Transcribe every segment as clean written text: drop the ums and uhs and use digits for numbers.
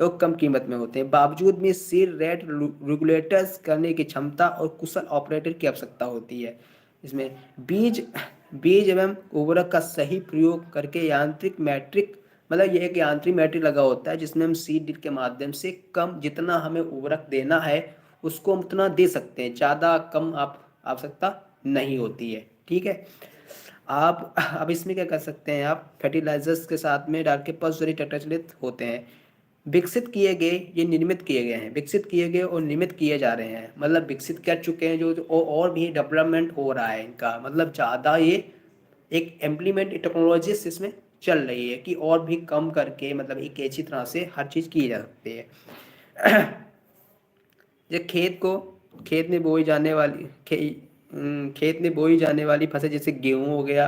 वो कम कीमत में होते हैं। बावजूद में सीड रेट रेगुलेटर्स करने की क्षमता और कुशल ऑपरेटर की आवश्यकता होती है। इसमें बीज बीज एवं उर्वरक का सही प्रयोग करके यांत्रिक मैट्रिक, मतलब ये एक यांत्रिक मैट्रिक लगा होता है जिसमें हम सीड ड्रिल के माध्यम से कम, जितना हमें उर्वरक देना है उसको हम उतना दे सकते हैं, ज़्यादा कम आप आवश्यकता नहीं होती है। ठीक है। आप अब इसमें क्या कर सकते हैं, आप फर्टिलाइजर्स के साथ में डाल के पशु ट्रैक्टर चलित होते हैं। विकसित किए गए, ये निर्मित किए गए हैं, विकसित किए गए और निर्मित किए जा रहे हैं, मतलब विकसित कर चुके हैं जो और भी डेवलपमेंट हो रहा है इनका, मतलब ज़्यादा ये एक इम्प्लीमेंट टेक्नोलॉजी इसमें चल रही है कि और भी कम करके, मतलब एक अच्छी तरह से हर चीज़ की जा सकती है। ये खेत में बोई जाने वाली खेत में बोई जाने वाली फसल जैसे गेहूं हो गया,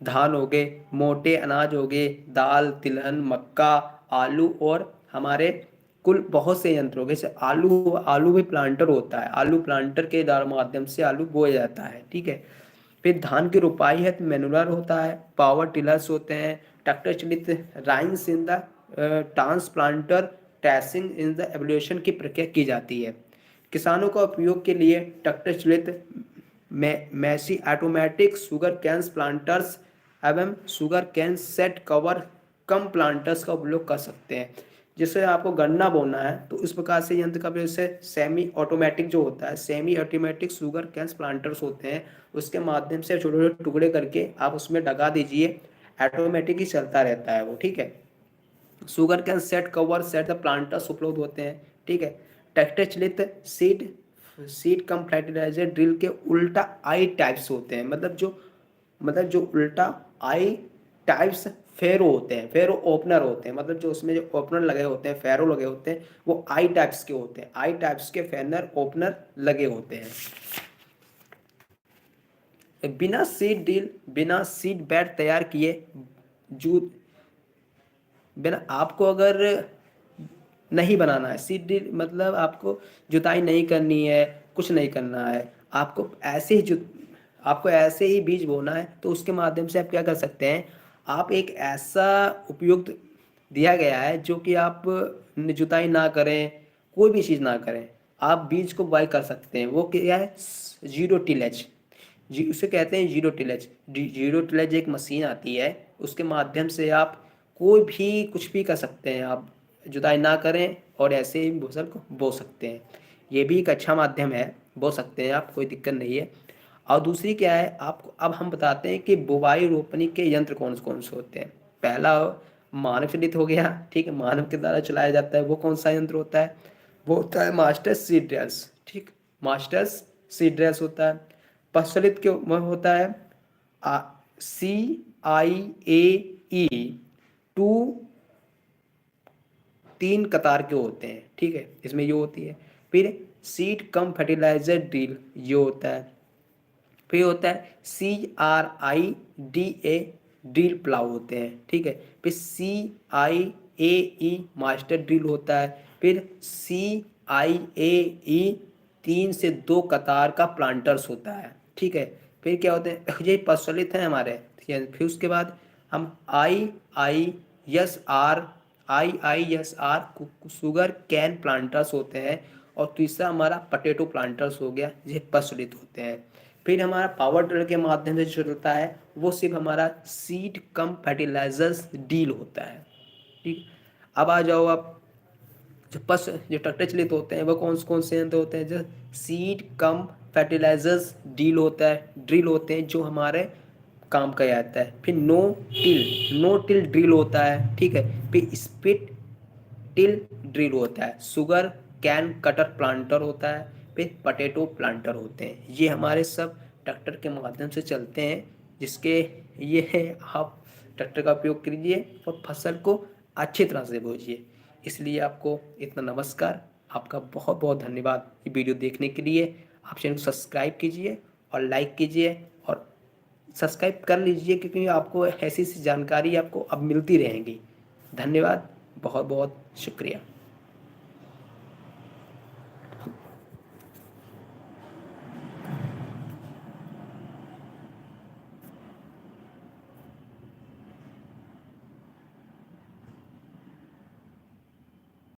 धान हो गए, मोटे अनाज हो गए, दाल, तिलहन, मक्का, आलू, और हमारे कुल बहुत से यंत्र हो गए, जैसे आलू आलू भी प्लांटर होता है, आलू प्लांटर के द्वारा माध्यम से आलू बोया जाता है। ठीक है। फिर धान की रुपाई है तो मैनुअल होता है, पावर टिलर्स होते हैं, ट्रैक्टर चलित राइंस इन द ट्रांसप्लांटर, टैसिंग इन द एवोल्यूशन की प्रक्रिया की जाती है। किसानों का उपयोग के लिए ट्रैक्टर चलित Massey automatic sugar can planters एवं sugar cane set cover cum planters का उपयोग कर सकते हैं। जैसे आपको गन्ना बोना है तो इस प्रकार से यंत्र का प्रयोग से सेमी ऑटोमेटिक जो होता है, semi automatic sugar can planters होते हैं, उसके माध्यम से छोटे छोटे टुकड़े करके आप उसमें लगा दीजिए, ऑटोमेटिक ही चलता रहता है वो। ठीक है। Sugar cane set cover set the planters उपलब्ध होते हैं। ठीक है। ट्रैक्टर चलित seed seed cum fertilizer drill के उल्टा आई टाइप्स होते हैं, मतलब जो उल्टा आई टाइप्स फेरो होते हैं, फेरो ओपनर होते हैं, मतलब जो उसमें जो ओपनर लगे होते हैं, फेरो लगे होते हैं, वो आई टाइप्स के होते हैं, आई टाइप्स के फेनर ओपनर लगे होते हैं। बिना सीड बेड तैयार किए जूत बिना आपको अगर नहीं बनाना है सीड ड्रिल, मतलब आपको जुताई नहीं करनी है, कुछ नहीं करना है, आपको ऐसे ही बीज बोना है, तो उसके माध्यम से आप क्या कर सकते हैं, आप एक ऐसा उपयुक्त दिया गया है जो कि आप जुताई ना करें, कोई भी चीज़ ना करें, आप बीज को बुआई कर सकते हैं। वो क्या है, जीरो टिलेज, उसे कहते हैं जीरो टिलेज। जीरो टिलेज एक मशीन आती है, उसके माध्यम से आप कोई भी कुछ भी कर सकते हैं, आप जुताई ना करें और ऐसे ही फसल को बो सकते हैं। ये भी एक अच्छा माध्यम है, बो सकते हैं आप, कोई दिक्कत नहीं है। और दूसरी क्या है, आपको अब हम बताते हैं कि बुवाई रोपनी के यंत्र कौन कौन से होते हैं। पहला मानव चालित हो गया, ठीक है, मानव के द्वारा चलाया जाता है, वो कौन सा यंत्र होता है, वो होता है मास्टर सीड ड्रिल्स। ठीक, मास्टर्स सीड ड्रिल्स होता है। पशुचलित के में होता है CIAE 2, 3 कतार के होते हैं। ठीक है, इसमें ये होती है। फिर सीड कम फर्टिलाइजर ड्रिल ये होता है। फिर होता है CRIDA ड्रिल प्लाव होते हैं। ठीक है। फिर CIAE मास्टर ड्रिल होता है। फिर CIAE 3 से 2 कतार का प्लांटर्स होता है। ठीक है। फिर क्या होते हैं, ये प्रचलित हैं हमारे। फिर उसके बाद हम I I S R sugar cane planters होते हैं। और तीसरा हमारा पटेटो प्लांटर्स हो गया, ये प्रचलित होते हैं। फिर हमारा पावर टिलर के माध्यम से जो चलता है वो सिर्फ हमारा सीड कम फर्टिलाइजर्स डील होता है। ठीक। अब आ जाओ आप, जो ट्रैक्टर चलित होते हैं वो कौन से यंत्र होते हैं, जो सीड कम फर्टिलाइजर्स ड्रिल होते हैं, जो हमारे काम का आता है। फिर नो टिल ड्रिल होता है। ठीक है। फिर स्पिट टिल ड्रिल होता है। शुगर कैन कटर प्लांटर होता है। फिर पटेटो प्लांटर होते हैं। ये हमारे सब ट्रैक्टर के माध्यम से चलते हैं, जिसके ये है, आप ट्रैक्टर का उपयोग कीजिए और फसल को अच्छी तरह से बोइए। इसलिए आपको इतना नमस्कार, आपका बहुत बहुत धन्यवाद ये वीडियो देखने के लिए। आप चैनल को सब्सक्राइब कीजिए और लाइक कीजिए, और सब्सक्राइब कर लीजिए, क्योंकि आपको ऐसी जानकारी आपको अब मिलती रहेंगी। धन्यवाद, बहुत बहुत शुक्रिया।